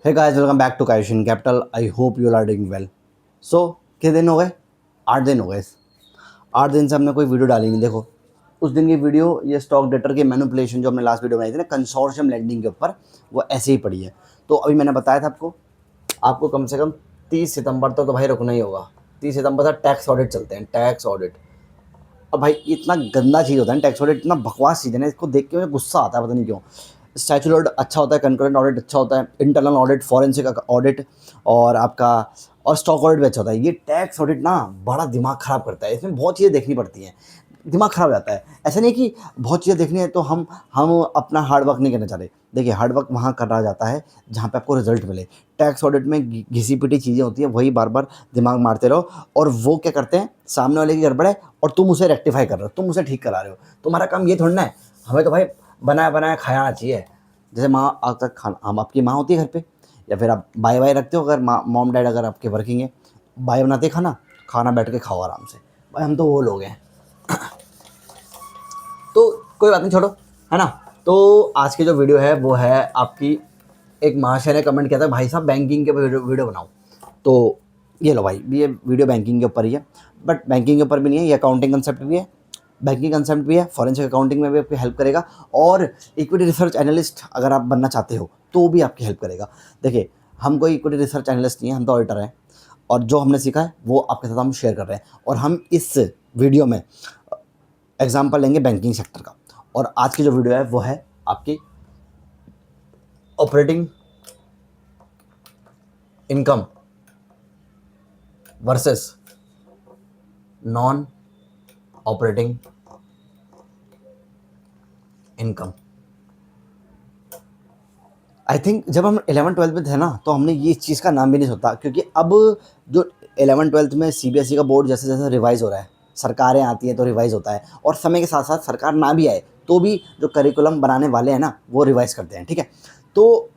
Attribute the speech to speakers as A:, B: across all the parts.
A: Hey guys, welcome back to काइशन capital. I hope you are doing well. So कितने दिन हो गए? 8 दिन हो गए। 8 दिन से हमने कोई वीडियो डाली नहीं। देखो, उस दिन की वीडियो, ये स्टॉक डेटर की मैनिपुलेशन जो हमने लास्ट वीडियो बनाई थी ना, कंसोर्शियम लैंडिंग के ऊपर, वो ऐसे ही पड़ी है। तो अभी मैंने बताया था आपको, कम से कम 30 सितंबर तक तो भाई रुकना ही होगा। 30 सितंबर तक टैक्स ऑडिट चलते हैं, टैक्स ऑडिट। अब भाई इतना गंदा चीज़ होता है टैक्स ऑडिट, इतना बकवास चीज़ है ना, इसको देख के मुझे गुस्सा आता है, पता नहीं क्यों। स्टैचुटरी ऑडिट अच्छा होता है, कंकरेंट ऑडिट अच्छा होता है, इंटरनल ऑडिट, फॉरेंसिक ऑडिट और आपका और स्टॉक ऑडिट भी अच्छा होता है। ये टैक्स ऑडिट ना बड़ा दिमाग ख़राब करता है, इसमें बहुत चीज़ें देखनी पड़ती हैं, दिमाग ख़राब हो जाता है। ऐसा नहीं कि बहुत चीज़ें देखनी है तो हम अपना हार्ड वर्क नहीं करना चाह रहे। देखिए, हार्ड वर्क वहाँ करा जाता है जहाँ पे आपको रिजल्ट मिले। टैक्स ऑडिट में घिसी पिटी चीज़ें होती हैं, वही बार बार दिमाग मारते रहो। और वो क्या करते हैं, सामने वाले की गड़बड़ है और तुम उसे रेक्टिफाई कर रहे हो, तुम उसे ठीक करा रहे हो। तुम्हारा काम ये थोड़ा ना है। हमें तो भाई बनाया बनाया खाया आना चाहिए। जैसे माँ आज तक खाना, हम आपकी माँ होती है घर पे, या फिर आप बाय बाय रखते हो, अगर माँ मॉम डैड अगर आपके वर्किंग है, बाय बनाते हैं खाना, खाना बैठ के खाओ आराम से। भाई हम तो वो लोग हैं। तो कोई बात नहीं, छोड़ो, है ना। तो आज की जो वीडियो है वो है आपकी, एक महाशय ने कमेंट किया था, भाई साहब बैंकिंग के वीडियो बनाओ। तो ये लो भाई, ये वीडियो बैंकिंग के ऊपर ही है, बट बैंकिंग के ऊपर भी नहीं है, ये अकाउंटिंग कंसेप्ट भी है, बैंकिंग कंसेप्ट भी है, फॉरेंसिक अकाउंटिंग में भी आपकी हेल्प करेगा, और इक्विटी रिसर्च एनालिस्ट अगर आप बनना चाहते हो तो भी आपकी हेल्प करेगा। देखिए, हम कोई इक्विटी रिसर्च एनालिस्ट नहीं है, हम तो ऑडिटर हैं, और जो हमने सीखा है वो आपके साथ हम शेयर कर रहे हैं। और हम इस वीडियो में एग्जाम्पल लेंगे बैंकिंग सेक्टर का। और आज की जो वीडियो है वो है आपकी operating income versus non operating income. I think जब हम 11th 12th में थे ना, तो हमने ये चीज़ का नाम भी नहीं सोचा, क्योंकि अब जो 11th 12th में सीबीएसई का बोर्ड जैसे जैसे रिवाइज हो रहा है, सरकारें आती हैं तो रिवाइज होता है, और समय के साथ साथ सरकार ना भी आए तो भी जो करिकुलम बनाने वाले हैं ना, वो रिवाइज करते हैं, ठीक है। तो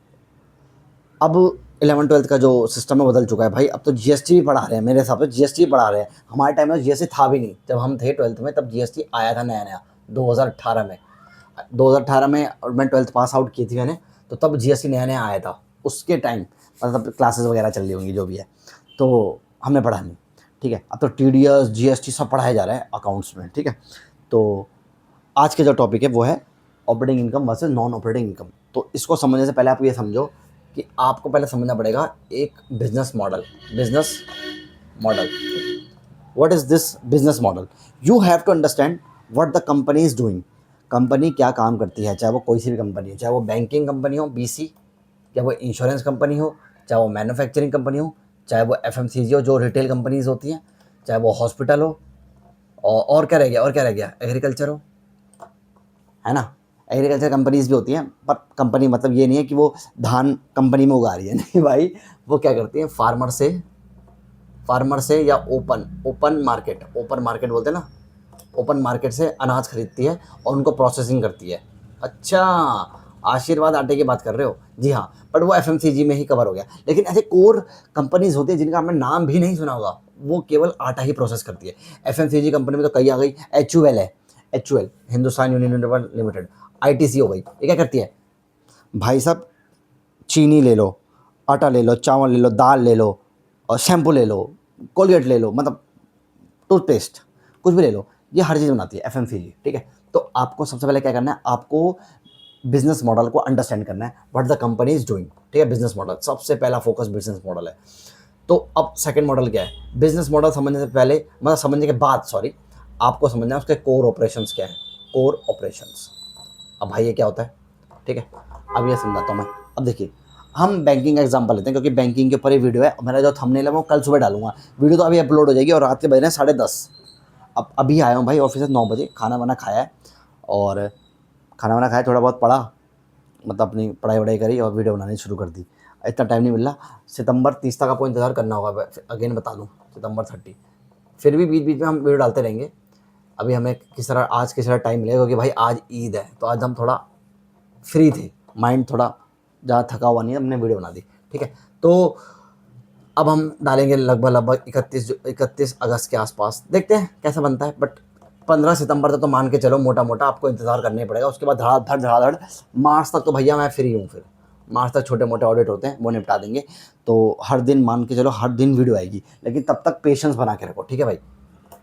A: अब 11th 12th का जो सिस्टम है बदल चुका है भाई। अब तो जीएसटी भी पढ़ा रहे हैं, मेरे हिसाब से जीएसटी पढ़ा रहे हैं। हमारे टाइम में जीएसटी था भी नहीं, जब हम थे 12th में तब जीएसटी आया था नया नया, 2018 में। 2018 में, और मैं 12th पास आउट की थी मैंने, तो तब जीएसटी नया नया आया था। उसके टाइम मतलब क्लासेस वगैरह चल रही होंगी जो भी है, तो हमने पढ़ा नहीं, ठीक है। अब तो टीडीएस जीएसटी सब पढ़ाया जा रहा है अकाउंट्स में, ठीक है। तो आज के जो टॉपिक है वो है operating income versus non operating income. तो इसको समझने से पहले आप ये समझो कि आपको पहले समझना पड़ेगा एक business model. Business model, what is this business model? You have to understand what the company is doing. Company क्या काम करती है, चाहे वो कोई सी भी कंपनी हो, चाहे वो बैंकिंग कंपनी हो बीसी, चाहे वो इंश्योरेंस कंपनी हो, चाहे वो मैन्युफैक्चरिंग कंपनी हो, चाहे वो एफएमसीजी हो जो रिटेल कंपनीज होती हैं, चाहे वो हॉस्पिटल हो, और क्या रह गया, एग्रीकल्चर हो, है ना। एग्रीकल्चर कंपनीज भी होती हैं, पर कंपनी मतलब ये नहीं है कि वो धान कंपनी में उगा रही है, नहीं भाई। वो क्या करती हैं, फार्मर से या ओपन मार्केट बोलते हैं ना, ओपन मार्केट से अनाज खरीदती है और उनको प्रोसेसिंग करती है। अच्छा, आशीर्वाद आटे की बात कर रहे हो? जी हाँ, बट वो एफएमसीजी में ही कवर हो गया। लेकिन ऐसे कोर कंपनीज होती है जिनका आपने नाम भी नहीं सुना होगा, वो केवल आटा ही प्रोसेस करती है। एफएमसीजी कंपनी में तो कई आ गई, एचयूएल है, HUL Hindustan Unilever limited, ITC हो गई। ये क्या करती है भाई साहब? चीनी ले लो, आटा ले लो, चावल ले लो, दाल ले लो, और शैम्पू ले लो, कोलगेट ले लो, मतलब टूथपेस्ट, कुछ भी ले लो, ये हर चीज़ बनाती है एफएमसीजी, ठीक है। तो आपको सबसे पहले क्या करना है, आपको बिजनेस मॉडल को अंडरस्टैंड करना है, what the company is doing, ठीक है। बिजनेस मॉडल सबसे पहला फोकस बिजनेस मॉडल है। तो अब सेकंड मॉडल क्या है? बिजनेस मॉडल समझने से पहले, मतलब समझने के बाद, सॉरी, आपको समझना है उसके कोर ऑपरेशंस क्या है। कोर ऑपरेशंस, अब भाई ये क्या होता है, ठीक है। अब ये समझाता हूँ मैं। अब देखिए, हम बैंकिंग का एग्जांपल लेते हैं, क्योंकि बैंकिंग के ऊपर ही वीडियो है। मेरा जो थंबनेल है वो कल सुबह डालूंगा, वीडियो तो अभी अपलोड हो जाएगी, और रात के बज रहे हैं 10:30। अब अभी आया हूँ भाई ऑफिस से 9 बजे, खाना वाना खाया है, और खाना वाना खाया, थोड़ा बहुत पढ़ा, मतलब अपनी पढ़ाई वढ़ाई करी और वीडियो बनानी शुरू कर दी। इतना टाइम नहीं मिल रहा। सितंबर 30 तक आपको इंतज़ार करना होगा, अगेन बता दूँ, सितंबर 30। फिर भी बीच बीच में हम वीडियो डालते रहेंगे। अभी हमें किस तरह टाइम मिलेगा, क्योंकि भाई आज ईद है, तो आज हम थोड़ा फ्री थे, माइंड थोड़ा ज़्यादा थका हुआ नहीं है, हमने वीडियो बना दी, ठीक है। तो अब हम डालेंगे लगभग 31 अगस्त के आसपास, देखते हैं कैसा बनता है। बट 15 सितंबर तक तो मान के चलो मोटा मोटा आपको इंतज़ार करना ही पड़ेगा। उसके बाद धड़ाधड़ धड़ाधड़ मार्च तक तो भैया मैं फ्री हूँ फिर। मार्च तक छोटे मोटे ऑडिट होते हैं, वो निपटा देंगे। तो हर दिन मान के चलो हर दिन वीडियो आएगी, लेकिन तब तक पेशेंस बना के रखो, ठीक है भाई।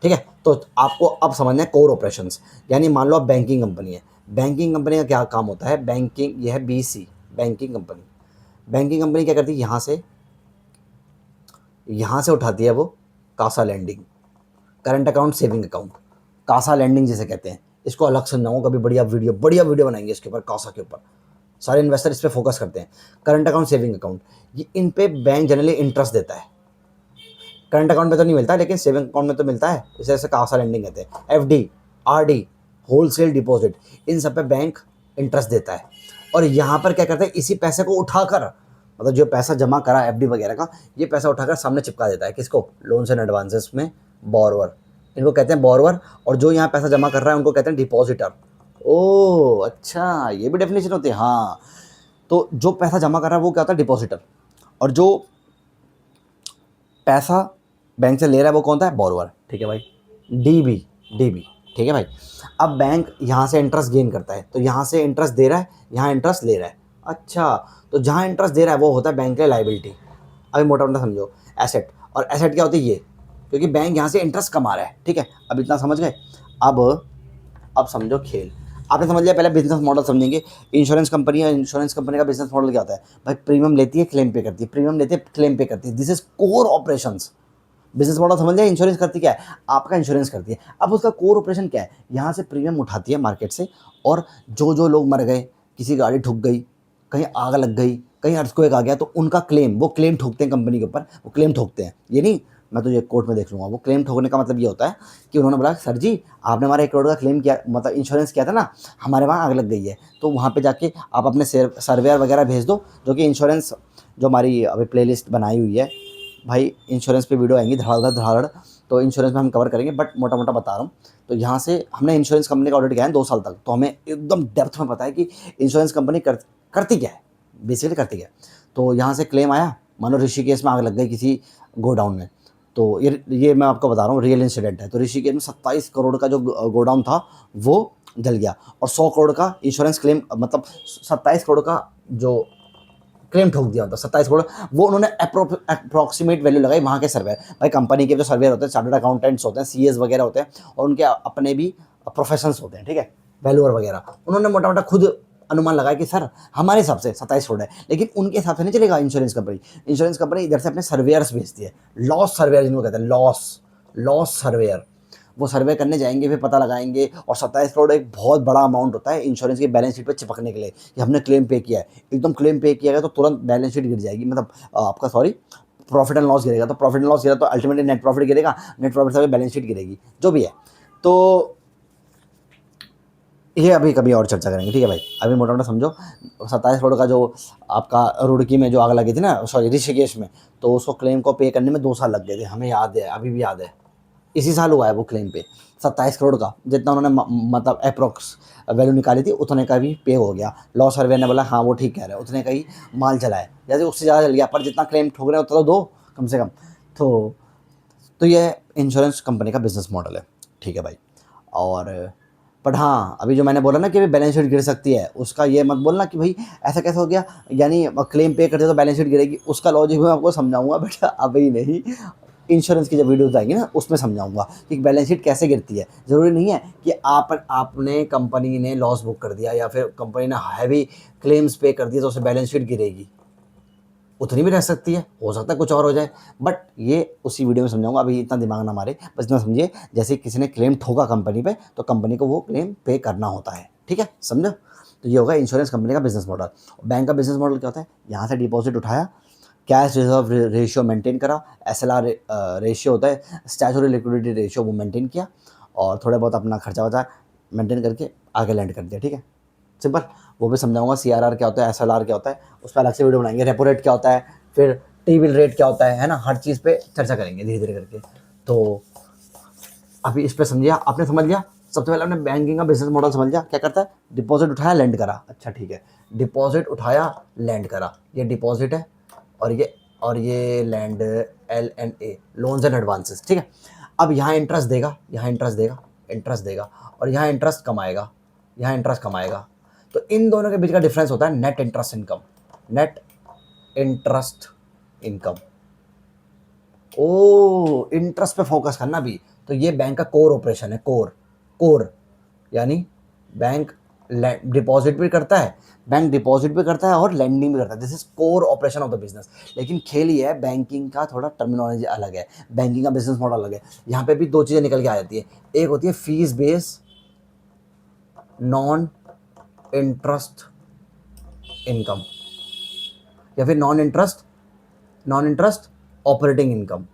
A: ठीक है, तो आपको अब समझना है कोर ऑपरेशंस। यानी मान लो आप बैंकिंग कंपनी है, बैंकिंग कंपनी का क्या काम होता है, बैंकिंग, यह है BC banking company. Banking company क्या करती है, यहाँ से उठाती है वो CASA lending, current account, saving account, CASA lending जिसे कहते हैं। इसको अलग समझाऊँ कभी, बढ़िया वीडियो बनाएंगे इसके ऊपर, कासा के ऊपर। सारे इन्वेस्टर इस पे फोकस करते हैं। करंट अकाउंट, सेविंग अकाउंट, ये इन पे बैंक जनरली इंटरेस्ट देता है। करंट अकाउंट में तो नहीं मिलता, लेकिन सेविंग अकाउंट में तो मिलता है, इसे ऐसे कासा लैंडिंग कहते हैं। FD, RD, होलसेल डिपॉजिट, इन सब पे बैंक इंटरेस्ट देता है। और यहाँ पर क्या करते हैं, इसी पैसे को उठाकर, मतलब जो पैसा जमा करा FD वगैरह का, ये पैसा उठाकर सामने चिपका देता है, किसको, लोन्स एंड एडवांसेस में बोरोवर, इनको कहते हैं बोरोवर। और जो यहाँ पैसा जमा कर रहा है उनको कहते हैं डिपॉजिटर। ओह अच्छा, ये भी डेफिनेशन होती है, हाँ। तो जो पैसा जमा कर रहा है वो क्या होता है, डिपॉजिटर। और जो पैसा बैंक से ले रहा है वो कौन था, बोरोवर, ठीक है भाई। DB, ठीक है भाई। अब बैंक यहाँ से इंटरेस्ट गेन करता है, तो यहाँ से इंटरेस्ट दे रहा है, यहाँ इंटरेस्ट ले रहा है। अच्छा, तो जहाँ इंटरेस्ट दे रहा है वो होता है बैंक के लाइबिलिटी। अभी मोटा मोटा समझो, एसेट। और एसेट क्या होती है, ये, क्योंकि बैंक यहाँ से इंटरेस्ट कमा रहा है, ठीक है। अब इतना समझ गए। अब समझो खेल, आपने समझ लिया। पहले बिजनेस मॉडल समझेंगे। इंश्योरेंस कंपनी है, इंश्योरेंस कंपनी का बिजनेस मॉडल क्या होता है भाई, प्रीमियम लेती है, क्लेम पे करती है, प्रीमियम लेती है, क्लेम पे करती है। This is core operations. Business model समझ लिया। इंश्योरेंस करती क्या है, आपका इंश्योरेंस करती है। अब उसका कोर ऑपरेशन क्या है, यहाँ से प्रीमियम उठाती है मार्केट से, और जो लोग मर गए, किसी गाड़ी ठुक गई, कहीं आग लग गई, कहीं अर्थक्वेक आ गया, तो उनका क्लेम, वो क्लेम ठोकते हैं कंपनी के ऊपर, वो क्लेम ठोकते हैं। ये नहीं मैं तो ये कोर्ट में देख लूँगा। वो क्लेम ठोकने का मतलब ये होता है कि उन्होंने बोला, सर जी आपने हमारा 1 करोड़ का क्लेम किया, मतलब इंश्योरेंस किया था ना, हमारे वहाँ आग लग गई है, तो वहाँ पे जाके आप अपने सर्वेयर वगैरह भेज दो, जो कि इंश्योरेंस, जो हमारी अभी प्लेलिस्ट बनाई हुई है भाई, इंश्योरेंस पे वीडियो आएंगी धड़ाधड़, तो इंश्योरेंस में हम कवर करेंगे, बट मोटा मोटा बता रहा हूँ। तो यहाँ से हमने इंश्योरेंस कंपनी का ऑडिट किया है 2 साल तक, तो हमें एकदम डेप्थ में पता है कि इंश्योरेंस कंपनी करती क्या है, बेसिकली करती क्या है। तो यहाँ से क्लेम आया, मानो ऋषिकेश में आग लग गई किसी गोडाउन में, तो ये मैं आपको बता रहा हूँ, रियल इंसिडेंट है। तो ऋषिकेश में 27 करोड़ का जो गोडाउन था वो जल गया, और 100 करोड़ का इंश्योरेंस क्लेम, मतलब 27 करोड़ का जो क्लेम ठोक दिया होता, 27 करोड़। वो उन्होंने अप्रोक्सीमेट वैल्यू लगाई वहाँ के सर्वेयर, भाई कंपनी के जो सर्वेयर होते हैं, चार्टर्ड अकाउंटेंट्स होते हैं, CS वगैरह होते हैं, और उनके अपने भी प्रोफेशंस होते हैं, ठीक है, वैल्यूअर वगैरह। उन्होंने मोटा मोटा खुद अनुमान लगाया कि सर हमारे हिसाब से 27 करोड़ है, लेकिन उनके हिसाब से नहीं चलेगा। इंश्योरेंस कंपनी इधर से अपने सर्वेयर्स भेजती है, लॉस सर्वेयर जिनको कहते हैं, लॉस सर्वेयर। वो सर्वे करने जाएंगे, फिर पता लगाएंगे, और 27 करोड़ एक बहुत बड़ा अमाउंट होता है इंश्योरेंस की बैलेंस शीट पे चिपकने के लिए कि हमने क्लेम पे किया है। एकदम क्लेम पे किया गया तो तुरंत बैलेंस शीट गिर जाएगी, मतलब आपका सॉरी प्रॉफिट एंड लॉस गिरेगा, तो प्रॉफिट एंड लॉस गिरा तो अल्टीमेटली नेट प्रॉफिट गिरेगा, नेट प्रॉफिट से बैलेंस शीट गिरेगी, जो भी है। तो ये अभी कभी और चर्चा करेंगे, ठीक है भाई। अभी मोटा मोटा समझो, 27 करोड़ का जो आपका रुड़की में जो आग लगी थी ना, सॉरी ऋषिकेश में, तो उसको क्लेम को पे करने में 2 साल लग गए थे, हमें याद है, अभी भी याद है। इसी साल हुआ है वो क्लेम पे, 27 करोड़ का, जितना उन्होंने मतलब अप्रोक्स वैल्यू निकाली थी उतने का भी पे हो गया। लॉ सर्वे ने बोला हाँ वो ठीक कह रहे हैं, उतने का ही माल चला है, जैसे उससे ज़्यादा चल गया, पर जितना क्लेम ठोक रहे हैं उतना तो दो कम से कम। तो ये इंश्योरेंस कंपनी का बिजनेस मॉडल है, ठीक है भाई। और बट हाँ, अभी जो मैंने बोला ना कि अभी बैलेंस शीट गिर सकती है, उसका ये मत बोलना कि भाई ऐसा कैसे हो गया, यानी क्लेम पे करते तो बैलेंस शीट गिरेगी, उसका लॉजिक मैं आपको समझाऊंगा बेटा, अभी नहीं। इंश्योरेंस की जब वीडियोस आएंगी ना उसमें समझाऊंगा कि बैलेंस शीट कैसे गिरती है। ज़रूरी नहीं है कि आपने कंपनी ने लॉस बुक कर दिया या फिर कंपनी ने हैवी क्लेम्स पे कर दिया तो उसे बैलेंस शीट गिरेगी, उतनी भी रह सकती है, हो सकता है कुछ और हो जाए, बट ये उसी वीडियो में समझाऊंगा। अभी इतना दिमाग ना मारे, बस इतना समझिए, जैसे किसी ने क्लेम ठोका कंपनी पे तो कंपनी को वो क्लेम पे करना होता है, ठीक है, समझो। तो ये होगा इंश्योरेंस कंपनी का बिजनेस मॉडल। बैंक का बिजनेस मॉडल क्या होता है, यहाँ से डिपॉजिट उठाया, कैश रिजर्व रेशियो मेंटेन करा, SLR रेशियो होता है, स्टैचुटरी लिक्विडिटी रेशियो, वो मेंटेन किया, और थोड़ा बहुत अपना खर्चा वर्चा मेंटेन करके आगे लैंड कर दिया, ठीक है, सिंपल। वो भी समझाऊंगा CRR क्या होता है, SLR क्या होता है, उस पर अलग से वीडियो बनाएंगे, रेपो रेट क्या होता है, फिर टी बिल रेट क्या होता है ना, हर चीज़ पे चर्चा करेंगे धीरे धीरे करके। तो अभी इस पर समझिए, आपने समझ लिया। सबसे पहले आपने बैंकिंग का बिजनेस मॉडल समझ लिया, क्या करता है, डिपॉजिट उठाया लैंड करा, अच्छा ठीक है, डिपॉजिट उठाया लैंड करा, ये डिपॉजिट है, और ये land LNA, loans and advances, ठीक है। अब यहाँ इंटरेस्ट देगा, इंटरेस्ट देगा, और यहाँ इंटरेस्ट कमाएगा, तो इन दोनों के बीच का डिफरेंस होता है net interest income. Net interest income. ओ, इंटरेस्ट पे फोकस करना भी, तो ये बैंक का कोर ऑपरेशन है। कोर, कोर यानी बैंक डिपॉजिट भी करता है, बैंक डिपॉजिट भी करता है और लैंडिंग भी करता है। This is core operation of the business. लेकिन खेल ये है, बैंकिंग का थोड़ा टर्मिनोलॉजी अलग है, बैंकिंग का बिजनेस मॉडल अलग है। यहाँ पे भी दो चीज़ें निकल के आ जाती है, एक होती है fees base non interest income, या फिर नॉन इंटरेस्ट ऑपरेटिंग इनकम,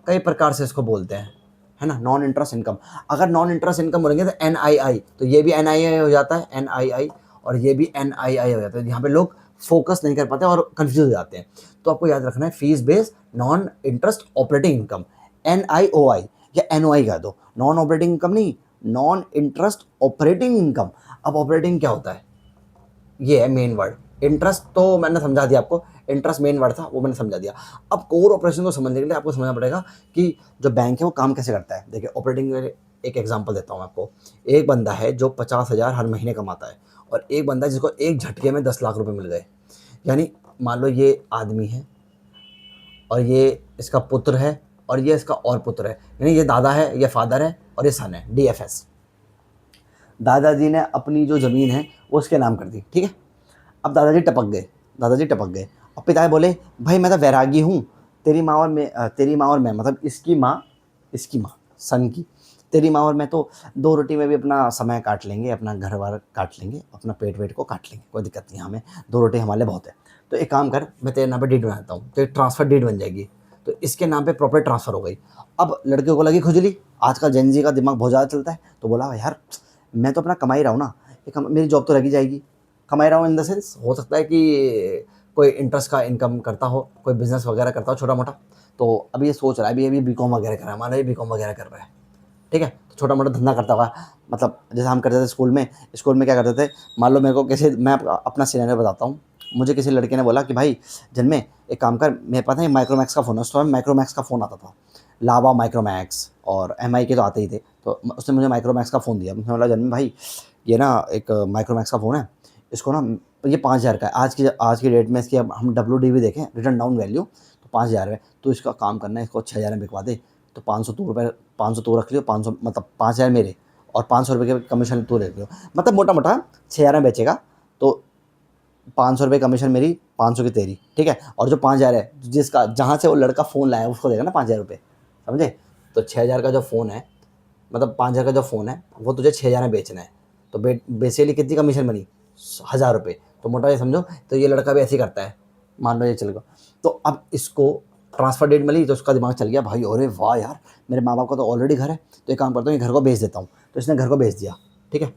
A: कई प्रकार से इसको बोलते हैं, है ना, नॉन इंटरेस्ट इनकम। अगर नॉन इंटरेस्ट इनकम बोलेंगे तो NII, तो ये भी NII हो जाता है, NII, और ये भी NII हो जाता है। यहाँ पे लोग फोकस नहीं कर पाते और कंफ्यूज हो जाते हैं। तो आपको याद रखना है fees based non interest operating income, NIOI या NOI कह दो, नॉन ऑपरेटिंग इनकम नहीं, नॉन इंटरेस्ट ऑपरेटिंग इनकम। अब ऑपरेटिंग क्या होता है, ये है मेन वर्ड। इंटरेस्ट तो मैंने समझा दिया आपको, इंटरेस्ट मेन वर्ड था, वो मैंने समझा दिया। अब कोर ऑपरेशन को समझने के लिए आपको समझना पड़ेगा कि जो बैंक है वो काम कैसे करता है। देखिए ऑपरेटिंग में एक एग्जांपल देता हूँ आपको। एक बंदा है जो 50,000 हर महीने कमाता है, और एक बंदा है जिसको एक झटके में 10 लाख रुपए मिल गए। यानी मान लो ये आदमी है, और ये इसका पुत्र है, और ये इसका और पुत्र है, यानी ये दादा है, ये फादर है, और ये सन है, DFS। दादाजी ने अपनी जो ज़मीन है वो उसके नाम कर दी, ठीक है। अब दादाजी टपक गए। अब पिता बोले, भाई मैं तो वैरागी हूँ, तेरी माँ और मैं, मतलब इसकी माँ सन की, तेरी माँ और मैं तो 2 रोटी में भी अपना समय काट लेंगे, अपना घर बार काट लेंगे, अपना पेट वेट को काट लेंगे, कोई दिक्कत नहीं, हमें 2 रोटी हमारे लिए बहुत है। तो एक काम कर, मैं तेरे नाम पे डीड बनाता हूँ, तो एक ट्रांसफ़र डीड बन जाएगी, तो इसके नाम पे प्रॉपर्टी ट्रांसफ़र हो गई। अब लड़के को लगी खुजली, आजकल जेनजी का दिमाग बहुत ज़्यादा चलता है, तो बोला यार मैं तो अपना कमा ही रहा हूँ ना, मेरी जॉब तो लगी जाएगी। कमा ही रहा हूँ इन द सेंस, हो सकता है कि कोई इंटरेस्ट का इनकम करता हो, कोई बिजनेस वगैरह करता हो छोटा मोटा। तो अभी ये सोच रहा है, अभी बीकॉम वगैरह कर रहा है, मान लो ये बीकॉम वगैरह कर रहा है, ठीक है, तो छोटा मोटा धंधा करता होगा। मतलब जैसे हम करते थे स्कूल में क्या करते थे, मान लो मेरे को कैसे, मैं अपना सिनेरियो बताता हूँ। मुझे किसी लड़के ने बोला कि भाई जन्मे एक काम कर, मेरे पास है माइक्रोमैक्स का फ़ोन है, उस टाइम माइक्रोमैक्स का फ़ोन आता था, लावा माइक्रोमैक्स और MI के तो आते ही थे। तो उसने मुझे माइक्रोमैक्स का फ़ोन दिया। उसने बोला जन्मे भाई ये ना एक माइक्रोमैक्स का फ़ोन है, इसको ना, ये 5,000 का है, आज की डेट में इसकी अब हम WD भी देखें, रिटर्न डाउन वैल्यू, तो 5,000 है। तो इसका काम करना है, इसको 6,000 में बिकवा दे। तो 500 तो रख लियो, 500 मतलब 5,000 मेरे, और 500 रुपये के कमीशन तू ले लियो, मतलब मोटा मोटा 6,000 में बेचेगा, तो 500 रुपये कमीशन मेरी, 500 की तेरी, ठीक है। और जो 5,000 है, जिसका जहाँ से वो लड़का फ़ोन लाया उसको देगा ना 5,000 रुपये, समझे। तो 6,000 का जो फ़ोन है, मतलब 5,000 का जो फ़ोन है वो तुझे 6,000 में बेचना है। तो बेसिकली कितनी कमीशन बनी, 1,000 रुपये। तो मोटा ये समझो, तो ये लड़का भी ऐसे ही करता है, मान लो ये चल गया। तो अब इसको ट्रांसफ़र डेट मिली, तो उसका दिमाग चल गया, भाई अरे वाह यार, मेरे माँ बाप का तो ऑलरेडी घर है, तो एक काम करता हूँ, ये घर को बेच देता हूँ। तो इसने घर को बेच दिया, ठीक है,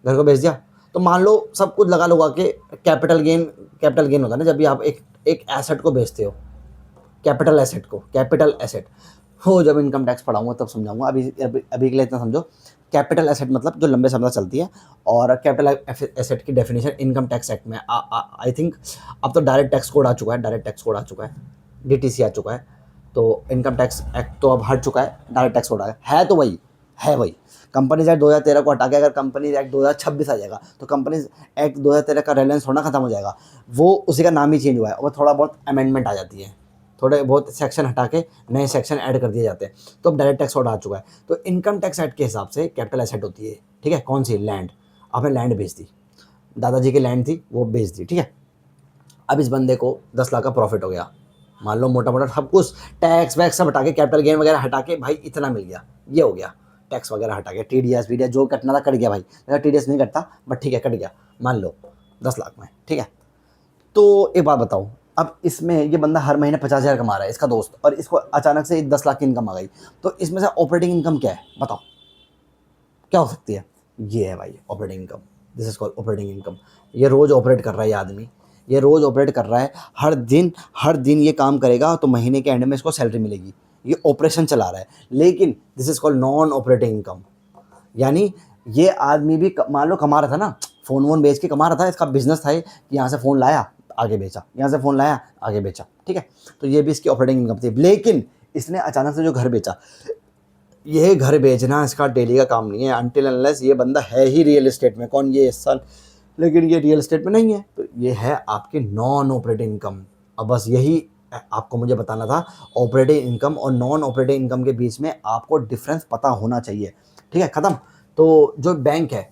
A: घर को बेच दिया। तो मान लो सब कुछ लगा के कैपिटल गेन होता है ना, जब भी आप एक एसेट को बेचते हो, कैपिटल एसेट हो, जब इनकम टैक्स पढ़ाऊंगा तब समझाऊंगा, अभी के लिए इतना समझो। कैपिटल एसेट मतलब जो लंबे समय तक चलती है, और कैपिटल एसेट की डेफिनेशन इनकम टैक्स एक्ट में, आई थिंक अब तो डायरेक्ट टैक्स कोड आ चुका है, DTC आ चुका है। तो इनकम टैक्स एक्ट तो अब हट चुका है, डायरेक्ट टैक्स कोड आ गया है, तो वही कंपनीज एक्ट 2013 को हटा के अगर कंपनीज एक्ट 2026 आ जाएगा, तो कंपनीज एक्ट 2013 का रेलेंस थोड़ा खत्म हो जाएगा, वो उसी का नाम ही चेंज हुआ है, और थोड़ा बहुत अमेंडमेंट आ जाती है, थोड़े बहुत सेक्शन हटा के नए सेक्शन ऐड कर दिए जाते हैं। तो अब डायरेक्ट टैक्स कोड आ चुका है। तो इनकम टैक्स एक्ट के हिसाब से कैपिटल एसेट होती है, ठीक है, कौन सी, लैंड। आपने लैंड बेच दी, दादाजी की लैंड थी वो बेच दी, ठीक है। अब इस बंदे को 10 लाख का प्रॉफिट हो गया, मान लो मोटा मोटा सब कुछ टैक्स वैक्स सब हटा के, कैपिटल गेन वगैरह हटा के, भाई इतना मिल गया, ये हो गया, टैक्स वगैरह हटा के, TDS जो कटना था कट गया भाई, मेरा TDS नहीं कटता बट ठीक है कट गया, मान लो 10 लाख में, ठीक है। तो एक बात बताओ, अब इसमें ये बंदा हर महीने 50,000 कमा रहा है, इसका दोस्त, और इसको अचानक से 10 लाख की इनकम आ गई, तो इसमें से ऑपरेटिंग इनकम क्या है बताओ, क्या हो सकती है। ये है भाई operating income, this is called operating income. ये रोज़ ऑपरेट कर रहा है ये आदमी, ये रोज़ ऑपरेट कर रहा है, हर दिन ये काम करेगा, तो महीने के एंड में इसको सैलरी मिलेगी, ये ऑपरेशन चला रहा है। लेकिन this is called non operating income, यानी ये आदमी भी मान लो कमा रहा था ना, फ़ोन वोन बेच के कमा रहा था, इसका बिजनेस था कि यहाँ से फ़ोन लाया आगे बेचा, यहाँ से फ़ोन लाया आगे बेचा, ठीक है। तो ये भी इसकी ऑपरेटिंग इनकम थी। लेकिन इसने अचानक से जो घर बेचा, ये घर बेचना इसका डेली का काम नहीं है, अनटिल अनलेस ये बंदा है ही रियल एस्टेट में। कौन, ये सन, लेकिन ये रियल एस्टेट में नहीं है। तो ये है आपके नॉन ऑपरेटिंग इनकम। अब बस यही आपको मुझे बताना था, ऑपरेटिंग इनकम और नॉन ऑपरेटिंग इनकम के बीच में आपको डिफरेंस पता होना चाहिए। ठीक है, ख़त्म। तो जो बैंक है,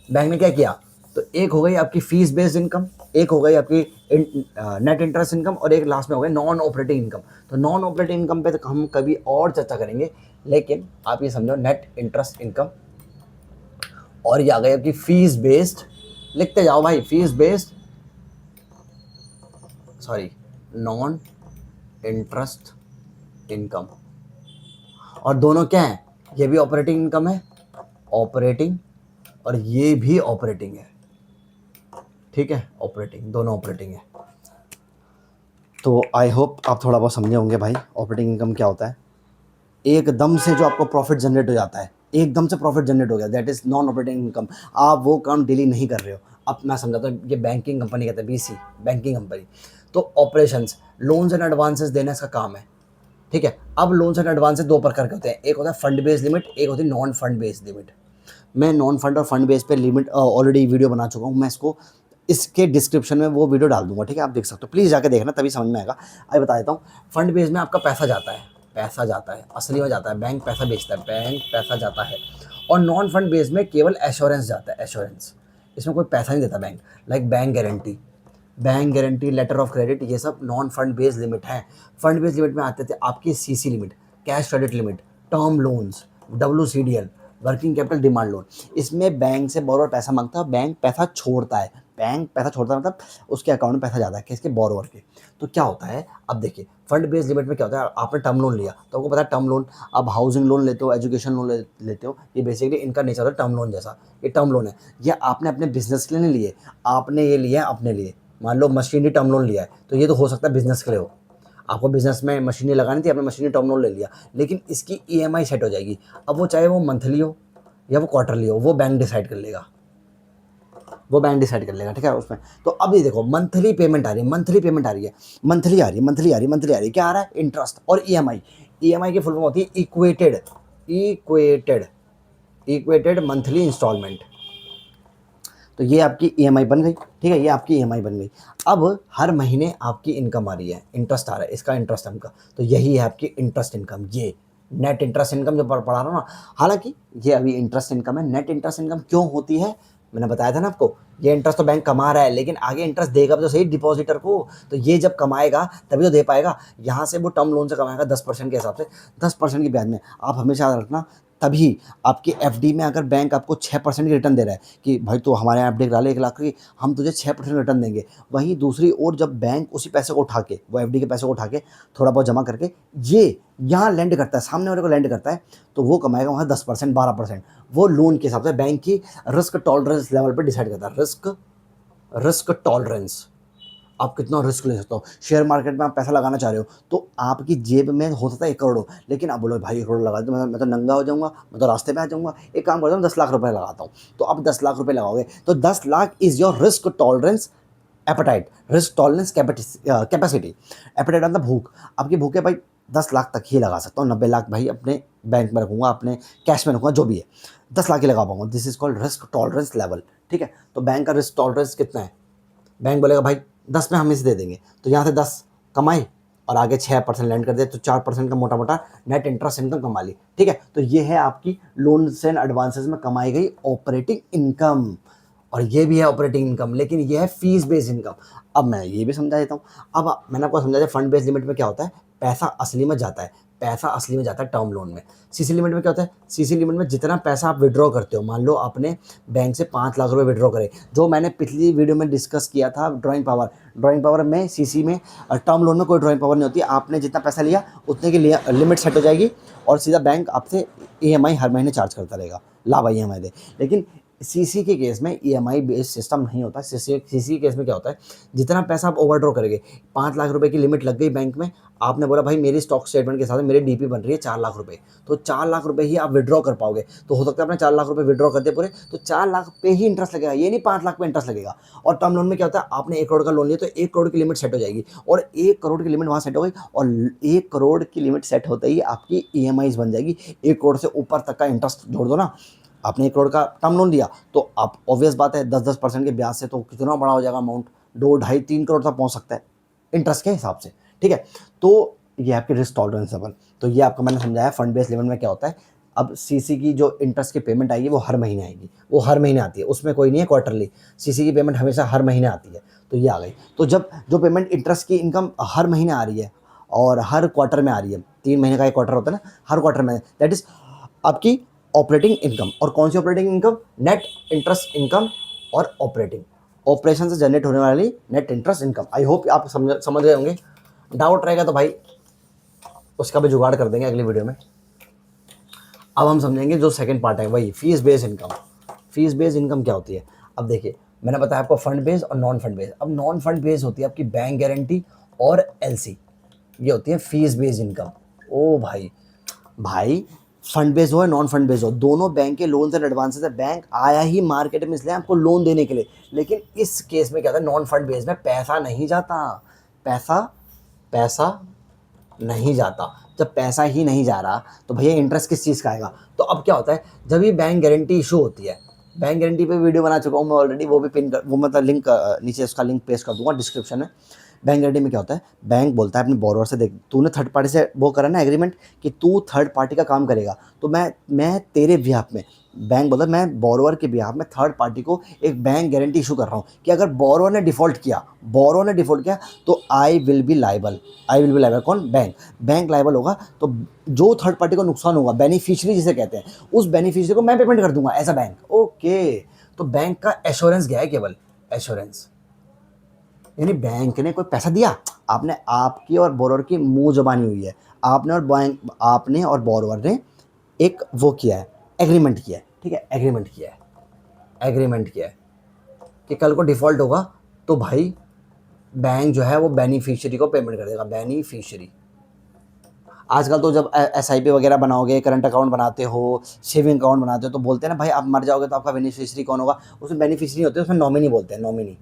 A: बैंक ने क्या किया, तो एक हो गई आपकी फीस बेस्ड इनकम, एक हो गई आपकी नेट इंटरेस्ट इनकम, और एक लास्ट में हो गई नॉन ऑपरेटिंग इनकम। तो नॉन ऑपरेटिंग इनकम पे तो हम कभी और चर्चा करेंगे, लेकिन आप ये समझो नेट इंटरेस्ट इनकम, और ये आ गई आपकी फीस बेस्ड, लिखते जाओ भाई, fees based, sorry, non interest income. और दोनों क्या है, ये भी ऑपरेटिंग इनकम है, ऑपरेटिंग, और ये भी ऑपरेटिंग है। ठीक है, ऑपरेटिंग, दोनों ऑपरेटिंग है। तो आई होप आप थोड़ा बहुत समझे होंगे भाई ऑपरेटिंग इनकम क्या होता है। एकदम से जो आपको प्रॉफिट जनरेट हो जाता है, एकदम से प्रॉफिट जनरेट हो गया, that is non operating income. आप वो काम डेली नहीं कर रहे हो। अब मैं समझाता हूँ, ये बैंकिंग कंपनी कहते हैं, बीसी, बैंकिंग कंपनी। तो ऑपरेशंस, लोन्स एंड एडवांसेस देना इसका काम है। ठीक है, अब लोन्स एंड एडवांसेस दो प्रकार के होते हैं, एक होता है फंड बेस्ड लिमिट, एक होती है नॉन फंड बेस्ड लिमिट। मैं नॉन फंड और फंड बेस पे लिमिट ऑलरेडी वीडियो बना चुका हूँ, मैं इसको इसके डिस्क्रिप्शन में वो वीडियो डाल दूंगा। ठीक है, आप देख सकते हो, प्लीज़ जाके देखना, तभी समझ में आएगा। अभी बता देता हूँ, फंड बेस में आपका पैसा जाता है, पैसा जाता है, असली में जाता है, बैंक पैसा बेचता है, बैंक पैसा जाता है। और नॉन फंड बेस में केवल एश्योरेंस जाता है, एश्योरेंस, इसमें कोई पैसा नहीं देता bank. Like bank guarantee, bank guarantee, letter of credit, ये सब नॉन फंड बेस्ड लिमिट है। फंड बेस्ड लिमिट में आते थे आपकी CC limit, cash credit limit, term loans, WCDL, working capital demand loan. इसमें बैंक से बोरोवर पैसा मांगता है, बैंक पैसा छोड़ता है, बैंक पैसा छोड़ता है, मतलब उसके अकाउंट में पैसा जाता है, किसके, बोरोवर के। तो क्या होता है, अब देखिए फंड बेस्ड लिमिट में क्या होता है, आपने टर्म लोन लिया तो आपको पता है टर्म लोन, अब हाउसिंग लोन लेते हो, एजुकेशन लोन लेते हो, ये बेसिकली इनका नेचर है टर्म लोन जैसा। ये टर्म लोन है, ये आपने अपने बिजनेस के लिए नहीं लिए, आपने ये लिया है अपने लिए। मान लो मशीनरी टर्म लोन लिया है, तो ये तो हो सकता है बिजनेस के लिए हो, आपको बिजनेस में मशीनें लगानी थी, आपने मशीनरी टर्म लोन ले लिया, लेकिन इसकी EMI सेट हो जाएगी। अब वो चाहे वो मंथली हो या वो क्वार्टरली हो, वो बैंक डिसाइड कर लेगा, वो बैंक डिसाइड कर लेगा। ठीक है, उसमें तो अब ये देखो मंथली पेमेंट आ रही है, मंथली पेमेंट आ रही है, मंथली आ रही है, मंथली आ रही है, मंथली आ रही है, क्या आ रहा है, इंटरेस्ट और EMI की फुल फॉर्म होती है equated, equated, equated monthly instalment. तो ये आपकी EMI बन गई। ठीक है, ये आपकी EMI बन गई। अब हर महीने आपकी इनकम आ रही है, इंटरेस्ट आ रहा है, इसका इंटरेस्ट इनकम, तो यही है आपकी इंटरेस्ट इनकम, ये नेट इंटरेस्ट इनकम जो पढ़ा रहा हूँ ना। हालांकि ये अभी इंटरेस्ट इनकम है, नेट इंटरेस्ट इनकम क्यों होती है, मैंने बताया था ना आपको, ये इंटरेस्ट तो बैंक कमा रहा है, लेकिन आगे इंटरेस्ट देगा भी तो सही डिपॉजिटर को। तो ये जब कमाएगा तभी तो दे पाएगा। यहाँ से वो टर्म लोन से कमाएगा 10% के हिसाब से, 10% की ब्याज में। आप हमेशा याद रखना, तभी आपकी FD में अगर बैंक आपको 6% की रिटर्न दे रहा है कि भाई तो हमारे यहाँ FD करा ले 1 लाख की, हम तुझे 6% रिटर्न देंगे, वहीं दूसरी ओर जब बैंक उसी पैसे को उठा के, वो FD के पैसे को उठा के थोड़ा बहुत जमा करके ये यहाँ लैंड करता है, सामने वाले को लैंड करता है, तो वो कमाएगा वहाँ 10%, 12%। वो लोन के हिसाब से बैंक की रिस्क टॉलरेंस लेवल पर डिसाइड करता है, रिस्क टॉलरेंस, आप कितना रिस्क ले सकते हो। शेयर मार्केट में आप पैसा लगाना चाह रहे हो, तो आपकी जेब में हो सकता है 1 करोड़ हो, लेकिन आप बोलो भाई 1 करोड़ लगा दो, मैं तो नंगा हो जाऊंगा, मैं तो रास्ते पे आ जाऊंगा, एक काम करता हूँ 10 लाख रुपए लगाता हूँ। तो आप 10 लाख रुपए लगाओगे, तो 10 lakh is your risk tolerance appetite, risk tolerance capacity. Appetite मतलब भूख, आपकी भूख है भाई 10 लाख तक ही लगा सकता हूँ, 90 लाख भाई अपने बैंक में रखूँगा, अपने कैश में रखूँगा, जो भी है 10 लाख ही लगा पाऊंगा, this is called risk tolerance level. ठीक है, तो बैंक का रिस्क टॉलरेंस कितना है, बैंक बोलेगा भाई 10 में हम इसे दे देंगे, तो यहाँ से 10 कमाई और आगे 6% लैंड कर दे, तो 4% का मोटा मोटा नेट इंटरेस्ट इनकम कमा ली। ठीक है, तो ये है आपकी लोन्स एंड एडवांसेस में कमाई गई ऑपरेटिंग इनकम, और ये भी है ऑपरेटिंग इनकम, लेकिन ये है फीस बेस्ड इनकम। अब मैं ये भी समझा देता हूँ। अब मैंने आपको समझा दिया फंड बेस्ड लिमिट में क्या होता है, पैसा असली में जाता है, पैसा असली में जाता है टर्म लोन में। सीसी लिमिट में क्या होता है, सीसी लिमिट में जितना पैसा आप विड्रॉ करते हो, मान लो आपने बैंक से 5 लाख रुपए विड्रॉ करे, जो मैंने पिछली वीडियो में डिस्कस किया था ड्राइंग पावर में, सीसी में, टर्म लोन में कोई ड्राइंग पावर नहीं होती। आपने जितना पैसा लिया उतने की लिमिट सेट हो जाएगी, और सीधा बैंक आपसे EMI हर महीने चार्ज करता रहेगा, ला भाई EMI दे। लेकिन सीसी के केस में EMI बेस्ड सिस्टम नहीं होता। सीसी के केस में क्या होता है, जितना पैसा आप ओवरड्रॉ करेंगे, 5 लाख रुपए की लिमिट लग गई बैंक में, आपने बोला भाई मेरी स्टॉक स्टेटमेंट के साथ मेरी DP बन रही है 4 लाख रुपए, तो 4 लाख रुपए ही आप विड्रॉ कर पाओगे। तो हो सकता है आपने 4 लाख रुपए विड्रॉ करते पूरे, तो 4 लाख पे ही इंटरेस्ट लगेगा, ये नहीं 5 लाख पे इंटरेस्ट लगेगा। और टर्म लोन में क्या होता है, आपने 1 करोड़ का लोन लिया तो 1 करोड़ की लिमिट सेट हो जाएगी, और 1 करोड़ की लिमिट वहाँ सेट हो गई, और 1 करोड़ की लिमिट सेट होते ही आपकी EMIs बन जाएगी। 1 करोड़ से ऊपर तक का इंटरेस्ट जोड़ दो ना, आपने 1 करोड़ का टर्म लोन लिया तो आप ऑब्वियस बात है 10-10% के ब्याज से तो कितना बड़ा हो जाएगा अमाउंट, 2, ढाई, 3 करोड़ तक पहुँच सकता है इंटरेस्ट के हिसाब से, ठीक है। तो ये आपकी रिस्क टॉलरेंस लेवल, तो ये आपको मैंने समझाया फंड बेस्ड लेवल में क्या होता है। अब सीसी की जो इंटरेस्ट की पेमेंट आएगी वो हर महीने आएगी, वो हर महीने आती है, उसमें कोई नहीं है क्वार्टरली, सीसी की पेमेंट हमेशा हर महीने आती है, तो ये आ गई। तो जब जो पेमेंट इंटरेस्ट की इनकम हर महीने आ रही है और हर क्वार्टर में आ रही है, 3 महीने का एक क्वार्टर होता है ना, हर क्वार्टर में, दैट इज आपकी ऑपरेटिंग इनकम। और कौन सी operating income? Net interest income और ऑपरेटिंग, ऑपरेशन से जनरेट होने वाली net interest income. I hope आप समझ गए होंगे। डाउट रहेगा तो भाई उसका भी जुगाड़ कर देंगे अगली वीडियो में। अब हम समझेंगे जो सेकंड पार्ट है वही fees based income. Fees based income क्या होती है? अब देखिए मैंने बताया आपको फंड बेस्ड और नॉन फंड बेस्ड। अब नॉन फंड बेस्ड होती है आपकी बैंक गारंटी और एलसी, ये होती है फीस बेस्ड इनकम। ओ भाई, भाई फंड बेस्ड हो या नॉन फंड बेस्ड हो, दोनों बैंक के लोन एंड एडवांसेस है। बैंक आया ही मार्केट में इसलिए आपको लोन देने के लिए, लेकिन इस केस में क्या होता है, नॉन फंड बेस्ड में पैसा नहीं जाता, पैसा पैसा नहीं जाता। जब पैसा ही नहीं जा रहा तो भैया इंटरेस्ट किस चीज़ का आएगा? तो अब क्या होता है, जब भी बैंक गारंटी इशू होती है, बैंक गारंटी पे वीडियो बना चुका हूँ मैं ऑलरेडी, वो भी पिन कर, वो मतलब लिंक नीचे उसका लिंक पेस्ट कर दूंगा डिस्क्रिप्शन में। बैंक गारंटी में क्या होता है, बैंक बोलता है अपने बोरोवर से, देख तूने थर्ड पार्टी से वो करा ना एग्रीमेंट कि तू थर्ड पार्टी का काम करेगा, तो मैं तेरे बिहाफ में, बैंक बोलता है मैं बोरोवर के बिहाफ में थर्ड पार्टी को एक बैंक गारंटी इशू कर रहा हूँ कि अगर बोरोवर ने डिफ़ॉल्ट किया तो आई विल बी लाइबल। कौन? बैंक लाइबल होगा। तो जो थर्ड पार्टी को नुकसान होगा, बेनिफिशियरी जिसे कहते हैं, उस बेनिफिशियरी को मैं पेमेंट कर दूंगा एज अ बैंक। ओके, तो बैंक का एश्योरेंस गया है, केवल एश्योरेंस, यानी बैंक ने कोई पैसा दिया, आपने, आपकी और बोरोवर की मुंह जबानी हुई है, आपने और बोरोवर ने एक वो किया है, एग्रीमेंट किया है, ठीक है, एग्रीमेंट किया है कि कल को डिफ़ॉल्ट होगा तो भाई बैंक जो है वो बेनिफिशियरी को पेमेंट कर देगा। बेनिफिशियरी, आजकल तो जब एसआईपी वगैरह बनाओगे, करंट अकाउंट बनाते हो, सेविंग अकाउंट बनाते हो, तो बोलते हैं ना भाई आप मर जाओगे तो आपका बेनिफिशियरी कौन होगा? उसमें बेनिफिशियरी होते हैं, उसमें नॉमिनी बोलते हैं, नॉमिनी,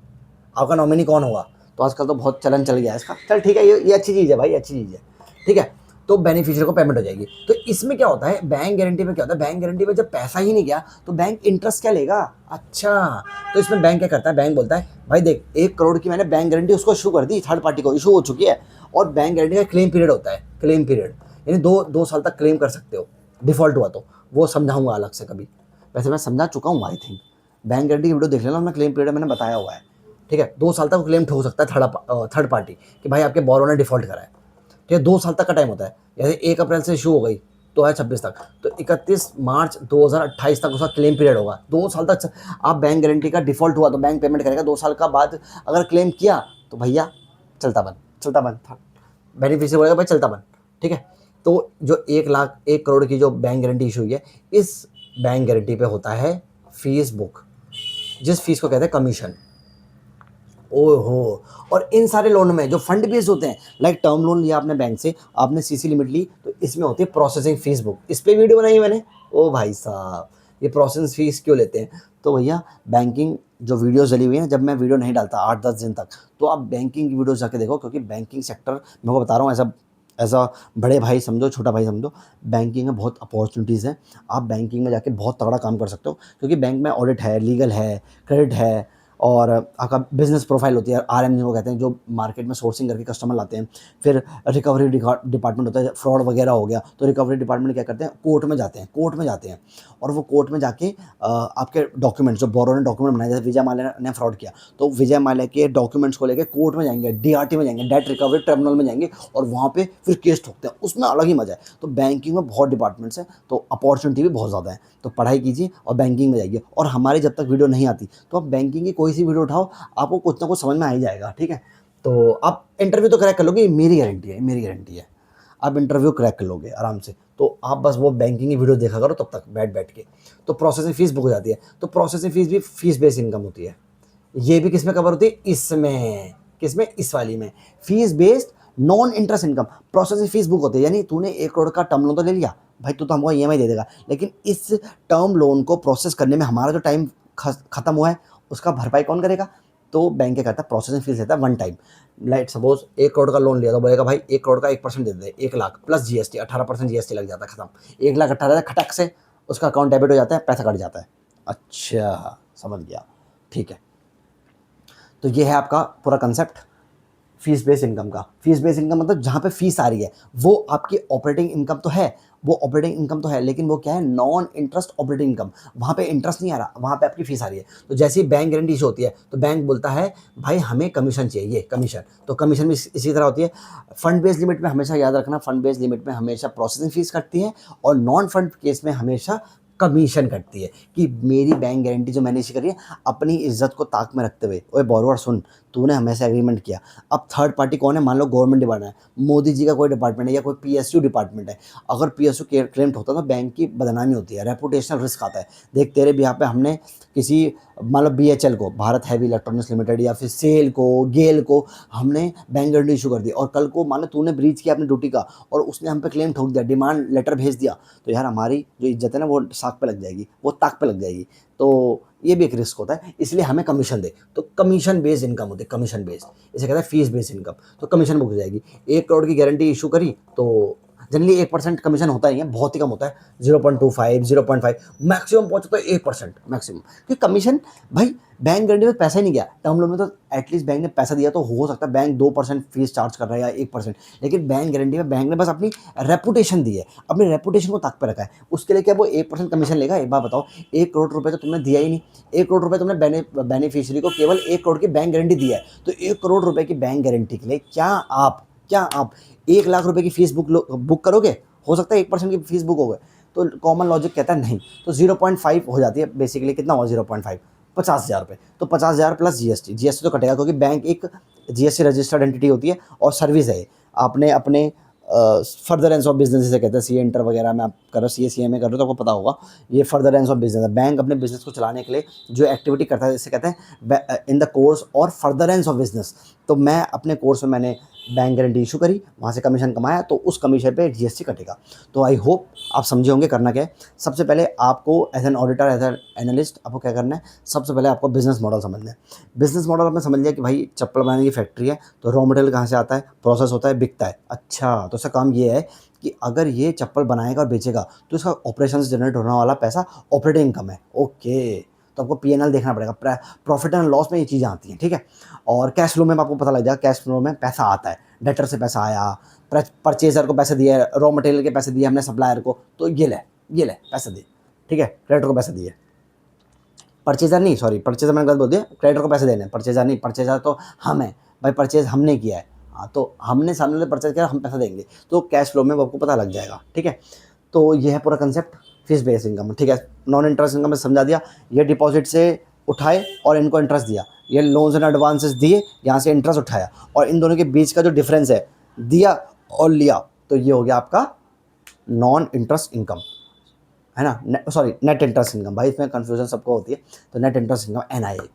A: आपका नॉमिनी कौन होगा? तो आजकल तो बहुत चलन चल गया है इसका। चल ठीक है, ये अच्छी चीज़ है भाई, अच्छी चीज़ है, ठीक है। तो बेनिफिशियरी को पेमेंट हो जाएगी। तो इसमें क्या होता है, बैंक गारंटी में क्या होता है, बैंक गारंटी में जब पैसा ही नहीं गया तो बैंक इंटरेस्ट क्या लेगा? अच्छा, तो इसमें बैंक क्या करता है, बैंक बोलता है भाई देख 1 करोड़ की मैंने बैंक गारंटी उसको इशू कर दी, थर्ड पार्टी को इशू हो चुकी है, और बैंक गारंटी का क्लेम पीरियड होता है, क्लेम पीरियड यानी 2 साल तक क्लेम कर सकते हो, डिफ़ॉल्ट हुआ तो। वो समझाऊंगा अलग से कभी, वैसे मैं समझा चुका हूँ आई थिंक, बैंक गारंटी की वीडियो देख लेना, मैं क्लेम पीरियड मैंने बताया हुआ है, ठीक है। 2 साल तक क्लेम ठोक सकता है थर्ड पार्टी कि भाई आपके बोरो ने डिफ़ॉल्ट करा है, ठीक है। 2 साल तक का टाइम होता है, जैसे 1 अप्रैल से इशू हो गई तो है 26 तक, तो 31 मार्च 2028 तक उसका क्लेम पीरियड होगा। 2 साल तक आप बैंक गारंटी का डिफ़ॉल्ट हुआ तो बैंक पेमेंट करेगा, 2 साल का बाद अगर क्लेम किया तो भैया चलता बंद था, बेनिफिशियरी बोलेगा भाई चलता बंद, ठीक है। तो जो 1 करोड़ की जो बैंक गारंटी इशू हुई है, इस बैंक गारंटी पे होता है फीस बुक, जिस फीस को कहते हैं कमीशन। ओहो, और इन सारे लोन में जो फंड बेस्ड होते हैं, लाइक टर्म लोन लिया आपने बैंक से, आपने सीसी लिमिट ली, तो इसमें होती है प्रोसेसिंग फीस बुक। इस पे वीडियो बनाई मैंने। ओ भाई साहब, ये प्रोसेसिंग फीस क्यों लेते हैं? तो भैया बैंकिंग जो वीडियोस डली हुई है ना, जब मैं वीडियो नहीं डालता 8-10 दिन तक, तो आप बैंकिंग की वीडियोस जाके देखो, क्योंकि बैंकिंग सेक्टर मैं को बता रहा हूँ, ऐसा बड़े भाई समझो, छोटा भाई समझो, बैंकिंग में बहुत अपॉर्चुनिटीज़ हैं। आप बैंकिंग में जाके बहुत तगड़ा काम कर सकते हो, क्योंकि बैंक में ऑडिट है, लीगल है, क्रेडिट है, और आपका बिजनेस प्रोफाइल होती है, आरएम जिनको कहते हैं, जो मार्केट में सोर्सिंग करके कस्टमर लाते हैं। फिर रिकवरी डिपार्टमेंट होता है, फ्रॉड वगैरह हो गया तो रिकवरी डिपार्टमेंट क्या करते हैं, कोर्ट में जाते हैं, और वो कोर्ट में जाके आपके डॉक्यूमेंट्स, जो बोरो ने डॉक्यूमेंट बनाए, जैसे विजय माल्या ने फ्रॉड किया तो विजय माल्या के डॉक्यूमेंट्स को लेकर कोर्ट में जाएंगे, डीआरटी में जाएंगे, डेट रिकवरी ट्रिब्यूनल में जाएंगे, और वहाँ पे फिर केस ठोकते हैं, उसमें अलग ही मजा है। तो बैंकिंग में बहुत डिपार्टमेंट्स हैं, तो अपॉर्चुनिटी भी बहुत ज़्यादा है, तो पढ़ाई कीजिए और बैंकिंग में जाइए। और हमारी जब तक वीडियो नहीं आती तो आप बैंकिंग की कोई सी वीडियो उठाओ, आपको कुछ ना कुछ समझ में आ ही जाएगा, ठीक है। तो आप इंटरव्यू तो क्रैक कर लोगे, मेरी गारंटी है, आप इंटरव्यू क्रैक कर लोगे आराम से। तो आप बस वो बैंकिंग की वीडियो देखा करो तब तक बैठ के। तो प्रोसेसिंग फीस बुक हो जाती है, तो प्रोसेसिंग फीस भी फीस बेस्ड इनकम होती है। ये भी किसमें कवर होती है? इसमें, किसमें? इस वाली में, fees based non interest income. Processing fees book होती है, यानी तूने 1 करोड़ का टर्म लोन तो ले लिया भाई, तू तो हमको ईएमआई दे देगा, लेकिन इस टर्म लोन को प्रोसेस करने में हमारा जो टाइम खत्म हुआ है उसका भरपाई कौन करेगा? तो बैंक क्या करता है, प्रोसेसिंग फीस लेता है one time. Like suppose 1 crore का लोन लिया तो बोलेगा भाई 1 करोड़ का 1% दे दे, 1 लाख प्लस जीएसटी, 18% जीएसटी लग जाता है, खत्म। 1 लाख 18,000 खटक से उसका अकाउंट डेबिट हो जाता है, पैसा कट जाता है। अच्छा, समझ गया, ठीक है। तो ये है आपका पूरा कंसेप्ट फीस बेस्ड इनकम का। फीस बेस्ड इनकम मतलब जहाँ पे फीस आ रही है वो आपकी ऑपरेटिंग इनकम तो है, वो ऑपरेटिंग इनकम तो है, लेकिन वो क्या है, नॉन इंटरेस्ट ऑपरेटिंग इनकम। वहाँ पे इंटरेस्ट नहीं आ रहा, वहाँ पे आपकी फीस आ रही है। तो जैसे ही बैंक गारंटी इशू होती है तो बैंक बोलता है भाई हमें कमीशन चाहिए, कमीशन। तो कमीशन भी इसी तरह होती है। फंड बेस्ड लिमिट में हमेशा याद रखना, फंड बेस्ड लिमिट में हमेशा प्रोसेसिंग फीस कटती है, और नॉन फंड केस में हमेशा कमीशन कटती है। कि मेरी बैंक गारंटी जो मैंने इसी करी है अपनी इज्जत को ताक में रखते हुए। ओए बोरोवर सुन, तूने हमें से एग्रीमेंट किया, अब थर्ड पार्टी कौन है, मान लो गवर्नमेंट डिपार्टमेंट है, मोदी जी का कोई डिपार्टमेंट है या कोई पीएसयू डिपार्टमेंट है। अगर पीएसयू क्लेम्ड होता तो बैंक की बदनामी होती है, रेपुटेशनल रिस्क आता है। देख तेरे भी यहाँ पे हमने किसी मान लो बीएचएल को, भारत हैवी इलेक्ट्रॉनिक्स लिमिटेड, या फिर सेल को, गेल को हमने बैंक गारंटी इशू कर दी, और कल को मान लो तूने ब्रीच किया अपनी ड्यूटी का और उसने हम पे क्लेम ठोक दिया, डिमांड लेटर भेज दिया, तो यार हमारी जो इज्जत है ना वो साक पे लग जाएगी, वो ताक पे लग जाएगी। तो ये भी एक रिस्क होता है, इसलिए हमें कमीशन दे। तो कमीशन बेस्ड इनकम होती है, कमीशन बेस्ड, इसे कहते हैं फीस बेस्ड इनकम। तो कमीशन बुक हो जाएगी। 1 करोड़ की गारंटी इशू करी तो जनरली 1% कमीशन होता ही है, बहुत ही कम होता है, 0.25 0.5 मैक्सिमम पहुंचता है 1% मैक्सिमम। क्योंकि कमीशन भाई बैंक गारंटी में पैसा ही नहीं गया, टर्म लोन में तो एटलीस्ट बैंक ने पैसा दिया, तो हो सकता है बैंक 2% फीस चार्ज कर रहा है या 1%, लेकिन बैंक गारंटी में बैंक ने बस अपनी रेपुटेशन दी है, अपनी रेपुटेशन को ताक पे रखा है। उसके लिए क्या वो 1% कमीशन लेगा? एक बात बताओ, 1 करोड़ रुपए तो तुमने दिया ही नहीं, 1 करोड़ रुपए तुमने बेनिफिशियरी को केवल 1 करोड़ की बैंक गारंटी दी है, तो 1 करोड़ रुपए की बैंक गारंटी के लिए क्या आप 1 लाख रुपए की फीस बुक करोगे? हो सकता है 1% की फीस बुक हो गए। तो कॉमन लॉजिक कहता है नहीं, तो 0.5 हो जाती है बेसिकली। कितना हुआ 0.5? 50,000 रुपये। तो 50,000 प्लस जीएसटी तो कटेगा, क्योंकि बैंक एक जीएसटी रजिस्टर्ड एंटिटी होती है और सर्विस है। आपने अपने फर्दरेंस ऑफ बिजनेस जिसे कहते हैं, सीए इंटर वगैरह में आप कर रहे हो, सीए सीए में कर रहे हो, तो आपको पता होगा ये फर्दरेंस ऑफ बिजनेस है। बैंक अपने बिजनेस को चलाने के लिए जो एक्टिविटी करता है जिसे कहते हैं इन द कोर्स और फर्दरेंस ऑफ बिजनेस। तो मैं अपने कोर्स में मैंने बैंक गारंटी इशू करी, वहाँ से कमीशन कमाया, तो उस कमीशन पे जीएसटी कटेगा। तो आई होप आप समझे होंगे करना क्या है। सबसे पहले आपको as an auditor, as an analyst आपको क्या करना है, सबसे पहले आपको बिजनेस मॉडल समझना है। बिजनेस मॉडल आपने समझ लिया कि भाई चप्पल बनाने की फैक्ट्री है, तो रॉ मटेरियल कहाँ से आता है, प्रोसेस होता है, बिकता है। अच्छा, तो इसका काम ये है कि अगर ये चप्पल बनाएगा और बेचेगा तो इसका ऑपरेशन से जनरेट होने वाला पैसा ऑपरेटिंग इनकम है। ओके, तो आपको पीएनएल देखना पड़ेगा, प्रॉफिट एंड लॉस में ये चीज़ें आती हैं, ठीक है। और कैश फ्लो में आपको पता लग जाएगा, कैश फ्लो में पैसा आता है, डेटर से पैसा आया, परचेजर को पैसे दिए, रॉ मटेरियल के पैसे दिए हमने सप्लायर को, तो ये ले पैसे दिए, ठीक है, क्रेडिटर को पैसे दिए, परचेजर नहीं, सॉरी परचेजर मैंने गलत बोल दिया, क्रेडिटर को पैसे देने, परचेजर नहीं, परचेजर तो हम है भाई, परचेज हमने किया है। हाँ, तो हमने सामने वाले परचेज किया, हम पैसा देंगे, तो कैश फ्लो में आपको पता लग जाएगा, ठीक है। तो ये है पूरा कंसेप्ट फीस बेस्ड इनकम, ठीक है। नॉन इंटरेस्ट इनकम में समझा दिया, ये डिपॉजिट से उठाए और इनको इंटरेस्ट दिया, ये लोन्स एंड एडवांसेस दिए, यहाँ से इंटरेस्ट उठाया, और इन दोनों के बीच का जो डिफरेंस है, दिया और लिया, तो ये हो गया आपका नॉन इंटरेस्ट इनकम, है ना, सॉरी नेट इंटरेस्ट इनकम। भाई इसमें कन्फ्यूजन सबको होती है, तो नेट इंटरेस्ट इनकम एनआईए।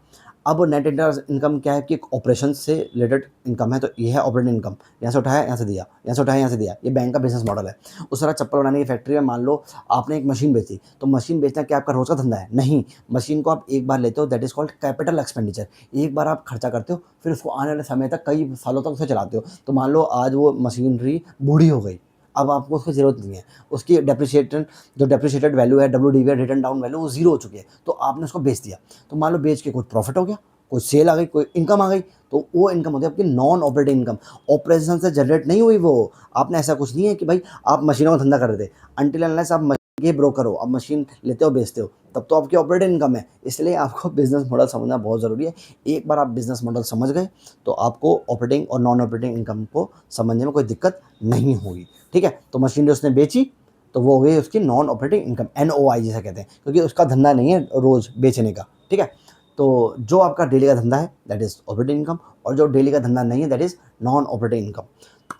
A: अब नेट इंटरेस्ट इनकम क्या है कि एक ऑपरेशन से रिलेटेड इनकम है, तो ये है ऑपरेटिंग इनकम, यहाँ से उठाया यहाँ से दिया, यहाँ से उठाया यहाँ से दिया, ये बैंक का बिजनेस मॉडल है। उस तरह चप्पल बनाने की फैक्ट्री में मान लो आपने एक मशीन बेची, तो मशीन बेचना क्या आपका रोज़ का धंधा है? नहीं, मशीन को आप एक बार लेते हो, that is called capital expenditure. एक बार आप खर्चा करते हो, फिर उसको आने वाले समय तक कई सालों तक उसे चलाते हो। तो मान लो आज वो मशीनरी बूढ़ी हो गई, अब आपको उसकी ज़रूरत नहीं है, उसकी डेप्रिशिएटेड वैल्यू है, डब्ल्यूडीवी रिटर्न डाउन वैल्यू, वो जीरो हो चुकी है, तो आपने उसको बेच दिया। तो मान लो बेच के कोई प्रॉफिट हो गया, कोई सेल आ गई, कोई इनकम आ गई, तो वो इनकम होती है आपकी नॉन ऑपरेटिंग इनकम। ऑपरेशन से जनरेट नहीं हुई वो, आपने ऐसा कुछ नहीं है कि भाई आप मशीनों का धंधा कर रहे थे, अनटिल अनलेस आप मशीन के ब्रोकर हो, आप मशीन लेते हो बेचते हो, तब तो आपकी ऑपरेटिंग इनकम है। इसलिए आपको बिजनेस मॉडल समझना बहुत ज़रूरी है। एक बार आप बिजनेस मॉडल समझ गए तो आपको ऑपरेटिंग और नॉन ऑपरेटिंग इनकम को समझने में कोई दिक्कत नहीं होगी, ठीक है। तो मशीनरी उसने बेची, तो वो हो गई उसकी नॉन ऑपरेटिंग इनकम, NOI जिसे कहते हैं, क्योंकि उसका धंधा नहीं है रोज़ बेचने का, ठीक है। तो जो आपका डेली का धंधा है दैट इज़ ऑपरेटिंग इनकम, और जो डेली का धंधा नहीं है that is non operating income.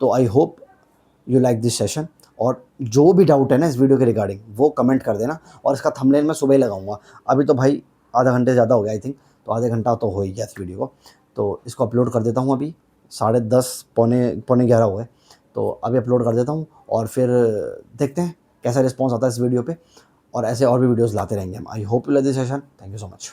A: तो I hope you like this session, और जो भी डाउट है ना इस वीडियो के रिगार्डिंग वो कमेंट कर देना, और इसका थंबनेल मैं सुबह ही लगाऊंगा। अभी तो भाई आधा घंटे से ज़्यादा हो गया आई थिंक, तो आधे घंटा तो हो ही गया इस वीडियो को, तो इसको अपलोड कर देता हूँ। अभी 10:30 पौने 11 हो गए, तो अभी अपलोड कर देता हूँ, और फिर देखते हैं कैसा रिस्पॉन्स आता है इस वीडियो पे, और ऐसे और भी वीडियोज़ लाते रहेंगे हम। आई hope you like this session, thank you so much.